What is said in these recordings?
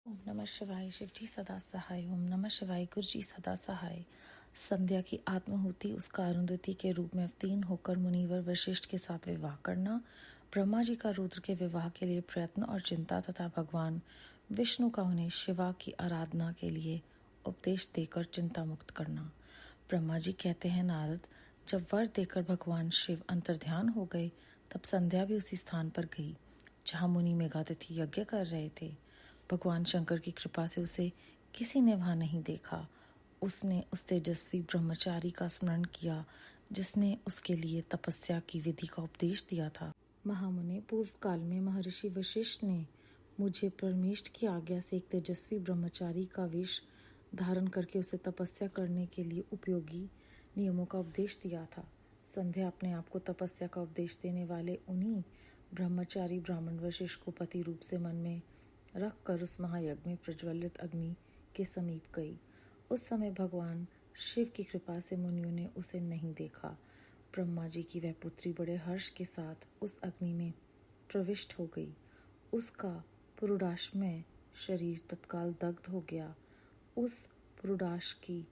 ओम नमः शिवाय। शिव जी सदा सहाय। ओम नमः शिवाय। गुरु जी सदा सहाय। संध्या की आत्महुति उसका अरुंधति के रूप में अवतीर्ण होकर मुनिवर वशिष्ठ के साथ विवाह करना, ब्रह्मा जी का रुद्र के विवाह के लिए प्रयत्न और चिंता तथा भगवान विष्णु का उन्हें शिवा की आराधना के लिए उपदेश देकर चिंता मुक्त करना। ब्रह्मा जी कहते हैं, नारद, जब वर देकर भगवान शिव अंतर्ध्यान हो गए तब संध्या भी उसी स्थान पर गई जहाँ मुनि मेघातिथि यज्ञ कर रहे थे। भगवान शंकर की कृपा से उसे किसी ने वहां नहीं देखा। उसने उस तेजस्वी ब्रह्मचारी का स्मरण किया जिसने उसके लिए तपस्या की विधि का उपदेश दिया था। महामुने, पूर्व काल में महर्षि वशिष्ठ ने मुझे परमेष्ठ की आज्ञा से एक तेजस्वी ब्रह्मचारी का वेश धारण करके उसे तपस्या करने के लिए उपयोगी नियमों का उपदेश दिया था। संध्या अपने आप को तपस्या का उपदेश देने वाले उन्हीं ब्रह्मचारी ब्राह्मण वशिष्ठ को पति रूप से मन में रख कर उस महायज्ञ में प्रज्वलित अग्नि के समीप गई। उस समय भगवान शिव की कृपा से मुनियों ने उसे नहीं देखा। ब्रह्मा जी की वह पुत्री बड़े हर्ष के साथ उस अग्नि में प्रविष्ट हो गई। उसका पुरुषामय शरीर तत्काल दग्ध हो गया। उस पुरुष की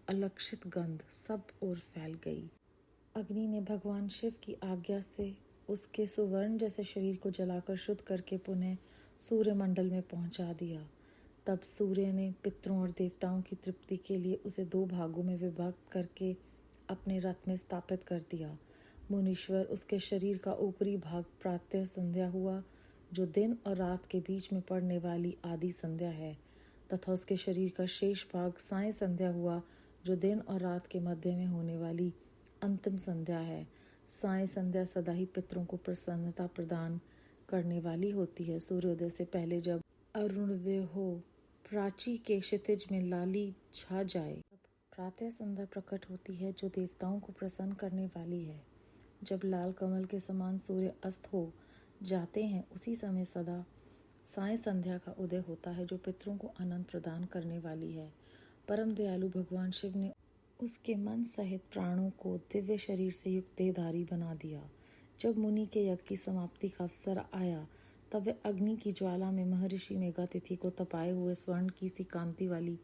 अलक्षित गंध सब ओर फैल गई। अग्नि ने भगवान शिव की आज्ञा से उसके सुवर्ण जैसे शरीर को जलाकर शुद्ध करके पुनः सूर्यमंडल में पहुंचा दिया। तब सूर्य ने पितरों और देवताओं की तृप्ति के लिए उसे 2 भागों में विभक्त करके अपने रथ में स्थापित कर दिया। मुनीश्वर, उसके शरीर का ऊपरी भाग प्रातः संध्या हुआ, जो दिन और रात के बीच में पड़ने वाली आदि संध्या है, तथा उसके शरीर का शेष भाग साय संध्या हुआ, जो दिन और रात के मध्य में होने वाली अंतिम संध्या है। साय संध्या सदा ही पितरों को प्रसन्नता प्रदान करने वाली होती है। सूर्योदय से पहले जब अरुणोदय हो, प्राची के क्षितिज में लाली छा जाए, तब प्रातः संध्या प्रकट होती है, जो देवताओं को प्रसन्न करने वाली है। जब लाल कमल के समान सूर्य अस्त हो जाते हैं, उसी समय सदा साय संध्या का उदय होता है, जो पितरों को आनंद प्रदान करने वाली है। परम दयालु भगवान शिव ने उसके मन सहित प्राणों को दिव्य शरीर से युक्त देहधारी बना दिया। जब मुनि के यज्ञ की समाप्ति का अवसर आया, तब वे अग्नि की ज्वाला में महर्षि मेघातिथि को तपाए हुए स्वर्ण की सी कांति वाली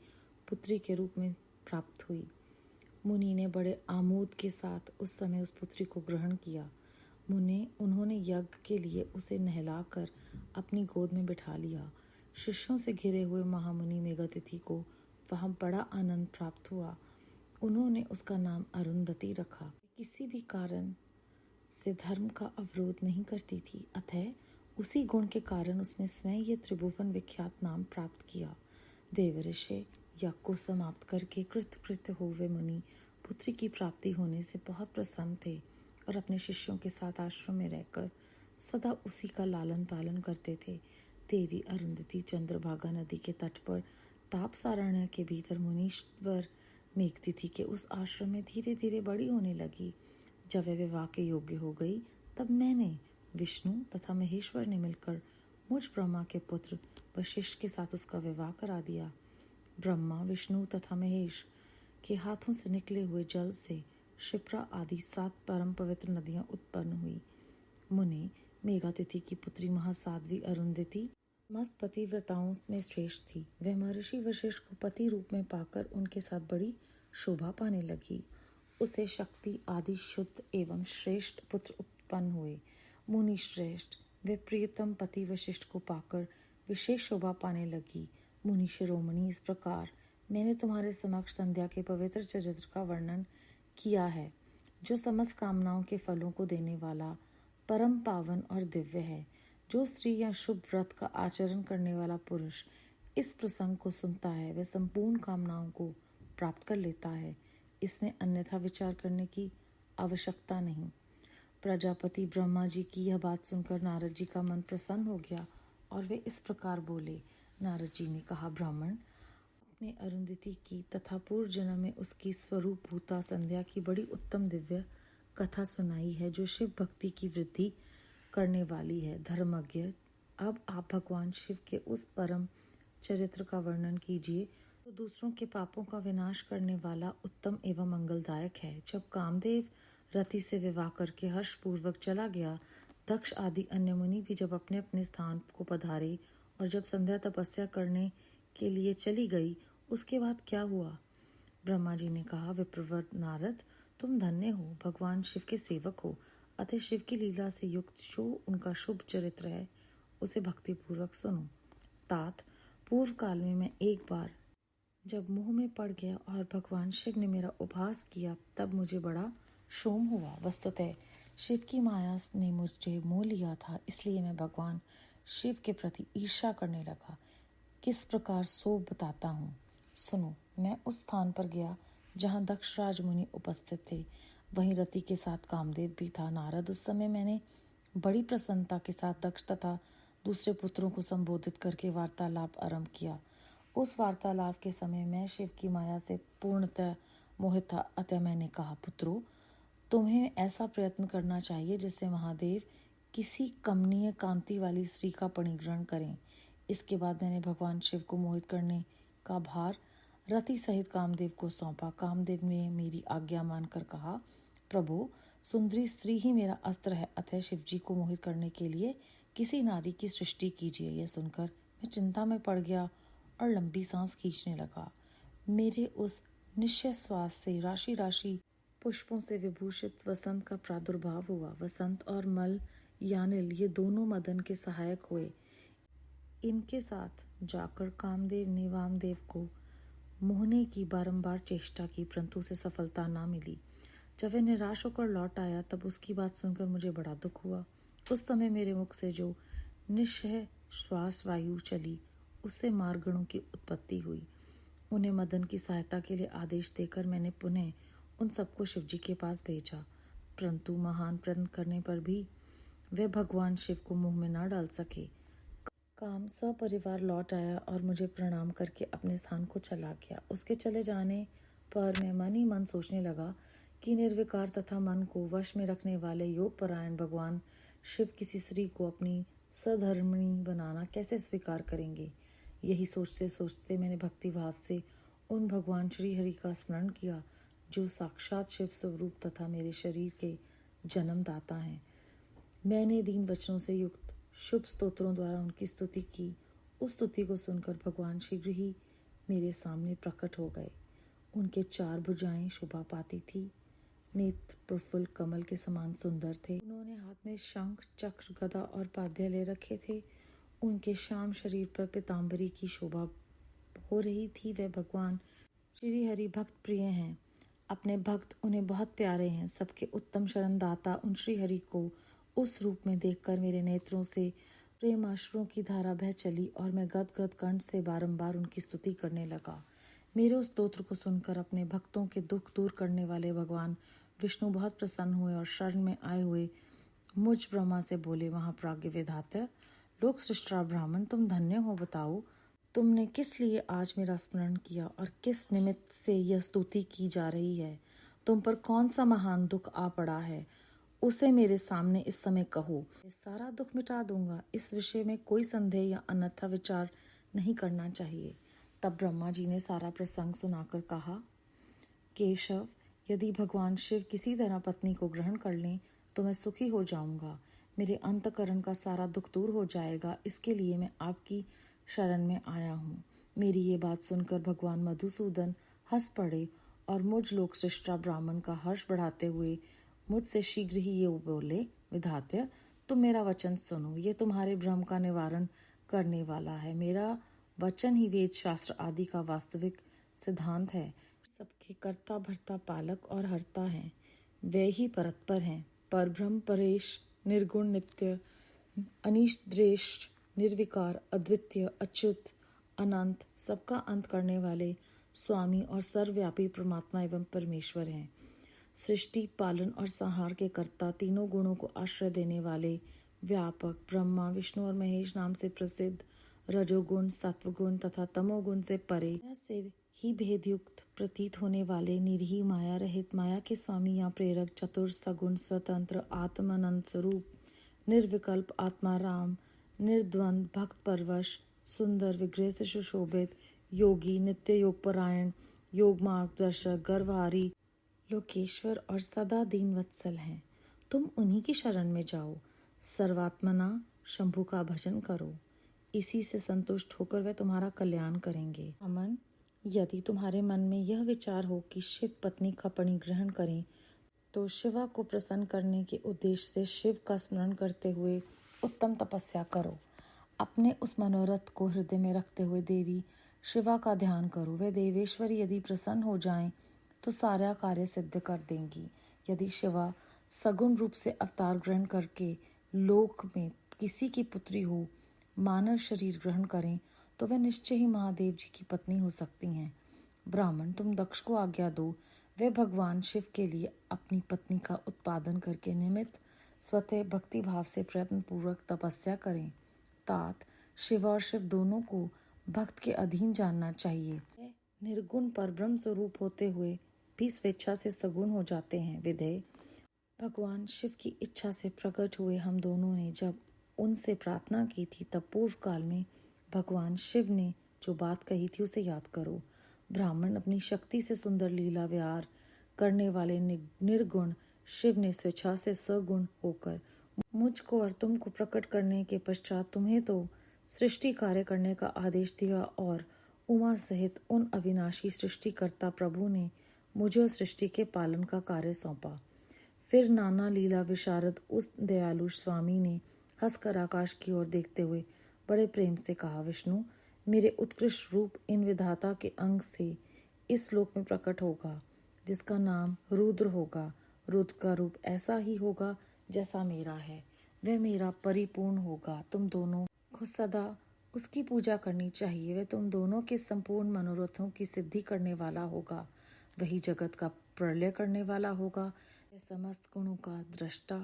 पुत्री के रूप में प्राप्त हुई। मुनि ने बड़े आमोद के साथ उस समय उस पुत्री को ग्रहण किया। उन्होंने यज्ञ के लिए उसे नहलाकर अपनी गोद में बिठा लिया। शिष्यों से घिरे हुए महामुनि मेघातिथि को वहां बड़ा आनंद प्राप्त हुआ। उन्होंने उसका नाम अरुंधति रखा। किसी भी कारण से धर्म का अवरोध नहीं करती थी, अतः उसी गुण के कारण उसने स्वयं ये त्रिभुवन विख्यात नाम प्राप्त किया। देवऋषि यज्ञ को समाप्त करके कृतकृत्य हुए मुनि पुत्री की प्राप्ति होने से बहुत प्रसन्न थे और अपने शिष्यों के साथ आश्रम में रहकर सदा उसी का लालन पालन करते थे। देवी अरुंधति चंद्रभागा नदी के तट पर तापसारण्य के भीतर मुनीश्वर मेघतिथि के उस आश्रम में धीरे धीरे बड़ी होने लगी। जब वह विवाह के योग्य हो गई, तब मैंने, विष्णु तथा महेश्वर ने मिलकर मुझ ब्रह्मा के पुत्र वशिष्ठ के साथ उसका विवाह करा दिया। ब्रह्मा, विष्णु तथा महेश के हाथों से निकले हुए जल से क्षिप्रा आदि 7 परम पवित्र नदियां उत्पन्न हुई। मुने, मेघातिथि की पुत्री महासाध्वी अरुंधति मस्त पतिव्रताओं में श्रेष्ठ थी। वह महर्षि वशिष्ठ को पति रूप में पाकर उनके साथ बड़ी शोभा पाने लगी। उसे शक्ति आदि शुद्ध एवं श्रेष्ठ पुत्र उत्पन्न हुए। मुनि श्रेष्ठ वे प्रियतम पति वशिष्ठ को पाकर विशेष शोभा पाने लगी। मुनि शिरोमणि, इस प्रकार मैंने तुम्हारे समक्ष संध्या के पवित्र चरित्र का वर्णन किया है, जो समस्त कामनाओं के फलों को देने वाला, परम पावन और दिव्य है। जो स्त्री या शुभ व्रत का आचरण करने वाला पुरुष इस प्रसंग को सुनता है, वह संपूर्ण कामनाओं को प्राप्त कर लेता है। इसमें अन्यथा विचार करने की आवश्यकता नहीं। प्रजापति ब्रह्मा जी की यह बात सुनकर नारद जी का मन प्रसन्न हो गया और वे इस प्रकार बोले। नारद जी ने कहा, ब्राह्मण, अपने अरुंधति की तथा पूर्व जन्म में उसकी स्वरूप भूता संध्या की बड़ी उत्तम दिव्य कथा सुनाई है, जो शिव भक्ति की वृद्धि करने वाली है। धर्मज्ञ, अब आप भगवान शिव के उस परम चरित्र का वर्णन कीजिए, तो दूसरों के पापों का विनाश करने वाला उत्तम एवं मंगलदायक है। जब कामदेव रति से विवाह करके हर्षपूर्वक चला गया, दक्ष आदि अन्य मुनि भी जब अपने अपने स्थान को पधारे और जब संध्या तपस्या करने के लिए चली गई उसके बाद क्या हुआ? ब्रह्मा जी ने कहा, विप्रवर नारद, तुम धन्य हो, भगवान शिव के सेवक हो, अतः शिव की लीला से युक्त जो उनका शुभ चरित्र है उसे भक्तिपूर्वक सुनो। तात, पूर्व काल में मैं एक बार जब मुंह में पड़ गया और भगवान शिव ने मेरा उपहास किया तब मुझे बड़ा शोम हुआ। वस्तुतः शिव की माया ने मुझे मोह लिया था, इसलिए मैं भगवान शिव के प्रति ईर्ष्या करने लगा। किस प्रकार सो बताता हूँ, सुनो। मैं उस स्थान पर गया जहाँ दक्ष राज मुनि उपस्थित थे। वहीं रति के साथ कामदेव भी था। नारद, उस समय मैंने बड़ी प्रसन्नता के साथ दक्ष तथा दूसरे पुत्रों को संबोधित करके वार्तालाप आरंभ किया। उस वार्तालाप के समय मैं शिव की माया से पूर्णतः मोहित था। अतः मैंने कहा, पुत्रों, तुम्हें ऐसा प्रयत्न करना चाहिए जिससे महादेव किसी कमनीय कांति वाली स्त्री का परिग्रहण करें। इसके बाद मैंने भगवान शिव को मोहित करने का भार रति सहित कामदेव को सौंपा। कामदेव ने मेरी आज्ञा मानकर कहा, प्रभु, सुंदरी स्त्री ही मेरा अस्त्र है, अतः शिव जी को मोहित करने के लिए किसी नारी की सृष्टि कीजिए। यह सुनकर मैं चिंता में पड़ गया और लंबी सांस खींचने लगा। मेरे उस निश्चय श्वास से राशि राशि पुष्पों से विभूषित वसंत का प्रादुर्भाव हुआ। वसंत और मल यानिल ये दोनों मदन के सहायक हुए। इनके साथ जाकर कामदेव ने वामदेव को मोहने की बारंबार चेष्टा की, परंतु उसे सफलता ना मिली। जब वह निराश होकर लौट आया तब उसकी बात सुनकर मुझे बड़ा दुख हुआ। उस समय मेरे मुख से जो निश्चय श्वास वायु चली उससे मार्गणों की उत्पत्ति हुई। उन्हें मदन की सहायता के लिए आदेश देकर मैंने पुनः उन सबको शिवजी के पास भेजा, परंतु महान प्रयत्न करने पर भी वे भगवान शिव को मुंह में न डाल सके। काम सपरिवार लौट आया और मुझे प्रणाम करके अपने स्थान को चला गया। उसके चले जाने पर मैं मन ही मन सोचने लगा कि निर्विकार तथा मन को वश में रखने वाले योग परायण भगवान शिव किसी स्त्री को अपनी सधर्मिणी बनाना कैसे स्वीकार करेंगे। यही सोचते सोचते मैंने भक्ति भाव से उन भगवान श्री हरि का स्मरण किया जो साक्षात शिव स्वरूप तथा मेरे शरीर के जन्मदाता हैं। मैंने दीन वचनों से युक्त शुभ स्तोत्रों द्वारा उनकी स्तुति की। उस स्तुति को सुनकर भगवान शीघ्र ही मेरे सामने प्रकट हो गए। उनके 4 भुजाएं शोभा पाती थी, नेत्र प्रफुल्ल कमल के समान सुंदर थे। उन्होंने हाथ में शंख, चक्र, गदा और पाद्य ले रखे थे। उनके श्याम शरीर पर पीताम्बरी की शोभा हो रही थी। वे भगवान श्री हरि भक्त प्रिय हैं, अपने भक्त उन्हें बहुत प्यारे हैं। सबके उत्तम शरणदाता उन श्री हरि को उस रूप में देखकर मेरे नेत्रों से प्रेमाश्रुओं की धारा बह चली और मैं गदगद कंठ से बारंबार उनकी स्तुति करने लगा। मेरे उस स्तोत्र को सुनकर अपने भक्तों के दुख दूर करने वाले भगवान विष्णु बहुत प्रसन्न हुए और शरण में आए हुए मुझ ब्रह्मा से बोले, महाप्राज्ञ विधाता, लोक सृष्टा ब्राह्मण, तुम धन्य हो। बताओ, तुमने किस लिए आज मेरा स्मरण किया और किस निमित्त से यह स्तुति की जा रही है? तुम पर कौन सा महान दुख आ पड़ा है, उसे मेरे सामने इस समय कहो। मैं सारा दुख मिटा दूंगा। इस विषय में कोई संदेह या अन्यथा विचार नहीं करना चाहिए। तब ब्रह्मा जी ने सारा प्रसंग सुनाकर कहा, केशव, यदि भगवान शिव किसी तरह पत्नी को ग्रहण कर लें तो मैं सुखी हो जाऊंगा। मेरे अंतकरण का सारा दुख दूर हो जाएगा। इसके लिए मैं आपकी शरण में आया हूँ। मेरी ये बात सुनकर भगवान मधुसूदन हंस पड़े और मुझ लोक सृष्टा ब्राह्मण का हर्ष बढ़ाते हुए मुझसे शीघ्र ही ये बोले, विधात्य, तुम मेरा वचन सुनो। ये तुम्हारे भ्रम का निवारण करने वाला है। मेरा वचन ही वेद शास्त्र आदि का वास्तविक सिद्धांत है। सबके कर्ता भर्ता पालक और हर्ता हैं। वे ही परत्पर हैं। परब्रह्म, परेश, निर्गुण, नित्य, अनिश्रेष्ठ, निर्विकार, अद्वितीय, अच्युत, अनंत, सबका अंत करने वाले स्वामी और सर्वव्यापी परमात्मा एवं परमेश्वर हैं। सृष्टि, पालन और संहार के कर्ता, तीनों गुणों को आश्रय देने वाले, व्यापक, ब्रह्मा, विष्णु और महेश नाम से प्रसिद्ध, रजोगुण, सत्वगुण तथा तमोगुण से परे, से ही भेदयुक्त प्रतीत होने वाले, निरीह, माया रहित, माया के स्वामी या प्रेरक, चतुर, सगुण, स्वतंत्र, आत्मानंद स्वरूप, निर्विकल्प, आत्मा राम, निर्द्वंद, भक्त परवश, सुंदर, विग्रह से सुशोभित, योगी, नित्य योग परायण, योग मार्गदर्शक, गर्वहारी, लोकेश्वर और सदा दीन वत्सल हैं। तुम उन्हीं की शरण में जाओ। सर्वात्मना शंभु का भजन करो। इसी से संतुष्ट होकर वे तुम्हारा कल्याण करेंगे। अमन, यदि तुम्हारे मन में यह विचार हो कि शिव पत्नी का परिग्रहण करें, तो शिवा को प्रसन्न करने के उद्देश्य से शिव का स्मरण करते हुए उत्तम तपस्या करो। अपने उस मनोरथ को हृदय में रखते हुए देवी शिवा का ध्यान करो। वे देवेश्वरी यदि प्रसन्न हो जाएं तो सारा कार्य सिद्ध कर देंगी। यदि शिवा सगुण रूप से अवतार ग्रहण करके लोक में किसी की पुत्री हो, मानव शरीर ग्रहण करें, तो वे निश्चय ही महादेव जी की पत्नी हो सकती हैं। ब्राह्मण, तुम दक्ष को आज्ञा दो, वे भगवान शिव के लिए अपनी पत्नी का उत्पादन करके निमित्त स्वतः भक्ति भाव से प्रयत्न पूर्वक तपस्या करें। तात, शिव और शिव दोनों को भक्त के अधीन जानना चाहिए। वे निर्गुण पर ब्रह्म स्वरूप होते हुए भी स्वेच्छा से सगुण हो जाते हैं। विधेय, भगवान शिव की इच्छा से प्रकट हुए हम दोनों ने जब उनसे प्रार्थना की थी, तब पूर्व काल में भगवान शिव ने जो बात कही थी उसे याद करो। ब्राह्मण, अपनी शक्ति से सुंदर लीला विहार करने वाले निर्गुण शिव ने स्वेच्छा से सगुण होकर मुझको और तुमको प्रकट करने के पश्चात तुम्हें तो सृष्टि कार्य करने का आदेश दिया और उमा सहित उन अविनाशी सृष्टिकर्ता प्रभु ने मुझे उस सृष्टि के पालन का कार्य सौंपा। फिर नाना लीला विशारद उस दयालु स्वामी ने हंसकर आकाश की ओर देखते हुए बड़े प्रेम से कहा, विष्णु, मेरे उत्कृष्ट रूप इन विधाता के अंग से इस लोक में प्रकट होगा, जिसका नाम रुद्र होगा। रुद्र का रूप ऐसा ही होगा जैसा मेरा है, वह मेरा परिपूर्ण होगा। तुम दोनों को सदा उसकी पूजा करनी चाहिए। वह तुम दोनों के संपूर्ण मनोरथों की सिद्धि करने वाला होगा। वही जगत का प्रलय करने वाला होगा। वह समस्त गुणों का दृष्टा,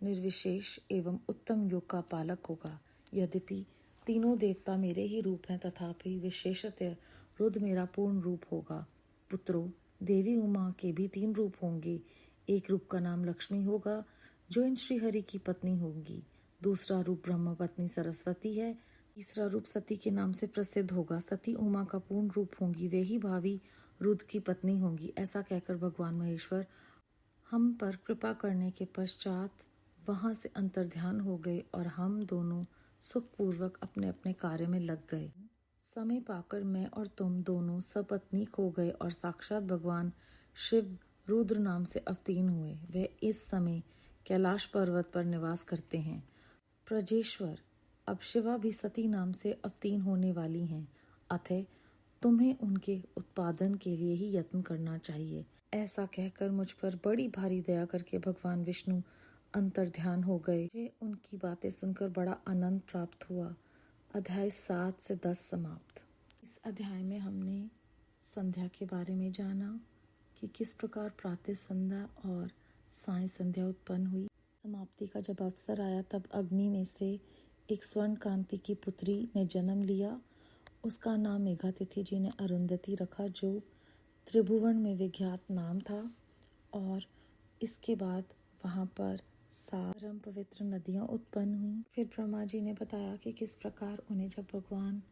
निर्विशेष एवं उत्तम योग का पालक होगा। यद्यपि तीनों देवता मेरे ही रूप हैं, तथापि विशेषतः रुद्र मेरा पूर्ण रूप होगा। पुत्रों, देवी उमा के भी 3 रूप होंगे। एक रूप का नाम लक्ष्मी होगा, जो इन श्रीहरि की पत्नी होगी। दूसरा रूप ब्रह्म पत्नी सरस्वती है। तीसरा रूप सती के नाम से प्रसिद्ध होगा। सती उमा का पूर्ण रूप होंगी, वे ही भावी रुद्र की पत्नी होंगी। ऐसा कहकर भगवान महेश्वर हम पर कृपा करने के पश्चात वहां से अंतर्ध्यान हो गए और हम दोनों सुखपूर्वक अपने अपने कार्य में लग गए। समय पाकर मैं और तुम दोनों सपत्नीक हो गए और साक्षात भगवान शिव रुद्र नाम से अवतीर्ण हुए। वे इस समय कैलाश पर्वत पर निवास करते हैं। प्रजेश्वर, अब शिवा भी सती नाम से अवतीर्ण होने वाली हैं, अतः तुम्हें उनके उत्पादन के लिए ही यत्न करना चाहिए। ऐसा कहकर मुझ पर बड़ी भारी दया करके भगवान विष्णु अंतर्ध्यान हो गए। मुझे उनकी बातें सुनकर बड़ा आनंद प्राप्त हुआ। अध्याय 7 से 10 समाप्त। इस अध्याय में हमने संध्या के बारे में जाना कि किस प्रकार प्रातः संध्या और साय संध्या उत्पन्न हुई। समाप्ति का जब अवसर आया, तब अग्नि में से एक स्वर्ण कांति की पुत्री ने जन्म लिया। उसका नाम मेघातिथि जी ने अरुंधति रखा, जो त्रिभुवन में विख्यात नाम था। और इसके बाद वहाँ पर 7 परम पवित्र नदियाँ उत्पन्न हुई। फिर ब्रह्मा जी ने बताया कि किस प्रकार उन्हें जब भगवान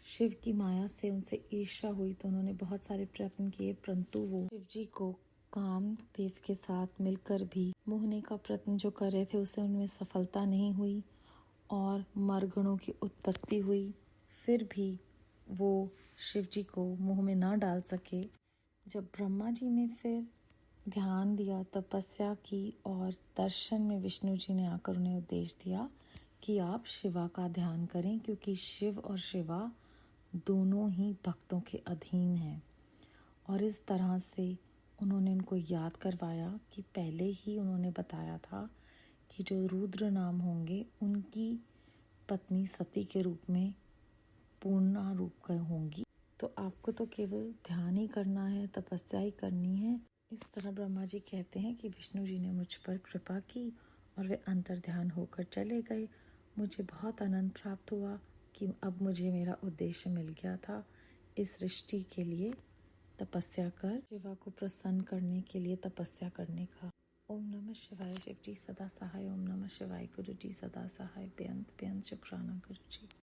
शिव की माया से उनसे ईर्ष्या हुई, तो उन्होंने बहुत सारे प्रयत्न किए, परंतु वो शिव जी को कामदेव के साथ मिलकर भी मोहने का प्रयत्न जो कर रहे थे, उससे उनमें सफलता नहीं हुई और मरगणों की उत्पत्ति हुई। फिर भी वो शिव जी को मोह में ना डाल सके। जब ब्रह्मा जी ने फिर ध्यान दिया, तपस्या की और दर्शन में विष्णु जी ने आकर उन्हें उपदेश दिया कि आप शिवा का ध्यान करें, क्योंकि शिव और शिवा दोनों ही भक्तों के अधीन हैं। और इस तरह से उन्होंने उनको याद करवाया कि पहले ही उन्होंने बताया था कि जो रुद्र नाम होंगे उनकी पत्नी सती के रूप में पूर्ण रूप कर होंगी। तो आपको तो केवल ध्यान ही करना है, तपस्या ही करनी है। इस तरह ब्रह्मा जी कहते हैं कि विष्णु जी ने मुझ पर कृपा की और वे अंतर्ध्यान होकर चले गए। मुझे बहुत आनंद प्राप्त हुआ कि अब मुझे मेरा उद्देश्य मिल गया था, इस सृष्टि के लिए तपस्या कर शिवा को प्रसन्न करने के लिए तपस्या करने का। ओम नमः शिवाय। शिव जी सदा सहाय। ओम नमः शिवाय। गुरु जी सदा सहाय। बेअंत बेअंत शुक्राना गुरु जी।